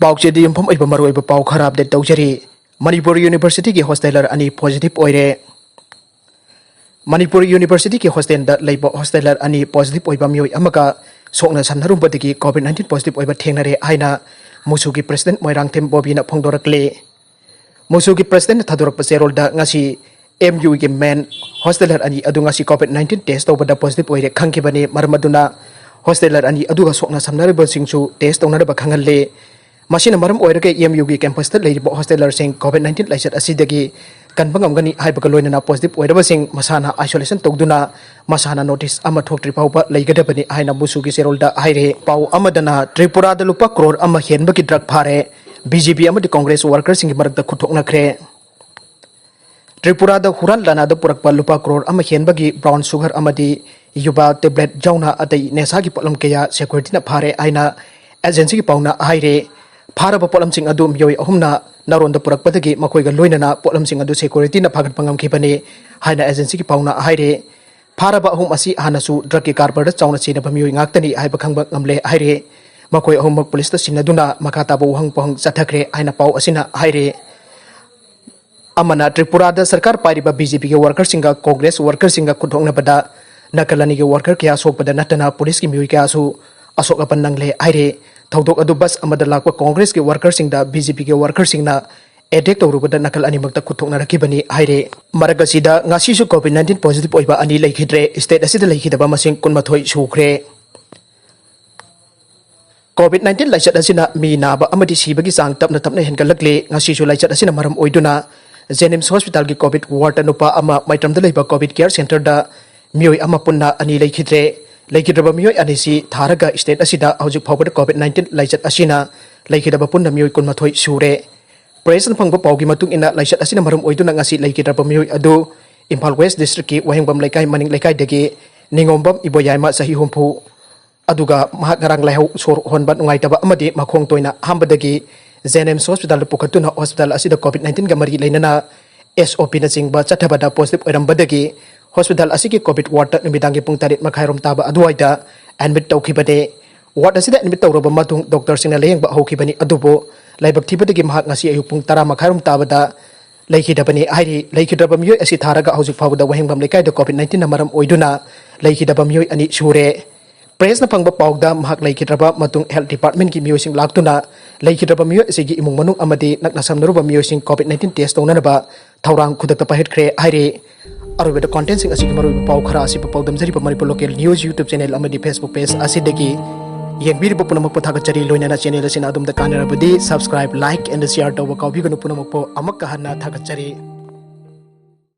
Pauche di Impom Oiba Mioi Pau Kharab de Dojari, Manipur University ki hosteler ani positive oire. Manipur University ki hostel da labor hosteler ani positive Oiba Mioi Amagasu Sokna Sanharum Badiki COVID-19 positive Oiba Thengnare Aina Musuki President Moirang Tem Bobina Pongdorakle. Musuki President Thadorak Paserol da ngasi MU ki men hosteler ani adu ngasi COVID-19 test over da positive oire khangkibani marmaduna hosteler ani adu ga sokna samnaribal singsu test ongna ba khangalle. Masina maram Oiraga MU ki campus ta leibo hosteler sing COVID-19 laisat asidagi kanbangamgani haibaga loinana positive oiraba sing masana isolation togduna masana notice ama thokri pauba leigadabani haina musuki serolda haire pau amadana Tripura da Lupa Crore ama Henbagi drug phare BJP amadi Congress workers sing Marakta Khut Thoknakhre. Tripura da Huran lana da Purakpa Lupa Crore ama Henbagi brown sugar amadi yuba tablet jauna atai nesa ki polam kaya security na phare aina agency ki pauna haire Paraba polam sing adu Mioi ahumna naron da purakpadagi makoiga loinana polam sing adu security na phagat pangam khibani haina agency ki pauna haire Paraba ahum asi hanasu drug ki carbar da chauna china Mioi ngaktani haiba khangba ngamle haire makoi ahum mak police ta sinaduna makata ba uhang pohang Thoknakhre haina pau asina haire Amana Tripura da sarkar pairiba BJP ke worker singa Congress worker singa kuthongna bada nakalani ke worker kya sok bada natana police ki Mioi kya su asok apan nangle haire Thaudok adu bus amada lakwa Congress ke workers singda BJP ke workers singna edek torubada nakal ani makta kuthokna rakibani haire maragasida ngasi su COVID-19 positive oiba ani Leikhidre state asida leikhidaba masing kunmathoi Sukhre COVID-19 laichat asina mi naba amadi sibagi sang tapna hengalakle ngasi su laichat asina maram oiduna Jenims Hospital ki COVID ward anupa ama maitram da leiba COVID care center da Mioi Punna ani Leikhidre Leikhidre Mioi anisi tharaga state asida hojik phawba COVID-19 laichat asina Leikhidre Punna Mioi kunmathoi sure President phangba paugi matung ina laichat asina maram oiduna ngasi Leikhidre Mioi adu Imphal West district ki wahengbam laikai maning laikai degi ningombam iboyaima sahi humpu aduga mahak ngarang laihu sor honbat ngaitaba amadi makhong toina hambadagi Jenims Hospital pukatuna hospital asida COVID-19 ga mari leinana SOP na singba chathabada positive oirambadagi Hospital asiki COVID ward numidangi pung tarit makhairom taba aduaida admit tawkhibane ward asida admit tawraba matung doctor singna leyengba hokibani adubo laibak thibadagi mahak ngasi ayuk pung 10 makhairom tabada Leikhidabani hairi Leikhidre Mioi asi tharaga hojik phawda wahengbam lekai da COVID-19 na maram oiduna Leikhidre Mioi ani sure Press na phangba pawda mahak Leikhidre matung health department ki Mioi sing laktuna Leikhidre Mioi asigi imung manung amadi naknasamnaruba Mioi sing COVID-19 test tongnanaba thaurang khudakta pahithkre hairi Arubeda content sing asik maru pau khara asi pau damjari pa Manipur Local News YouTube channel amadi Facebook page asidagi yengbiri po punamak po thagachari loinana channel asina adum da kanara budi subscribe like and share to wa kawi ganu punamak po amak kahana thagachari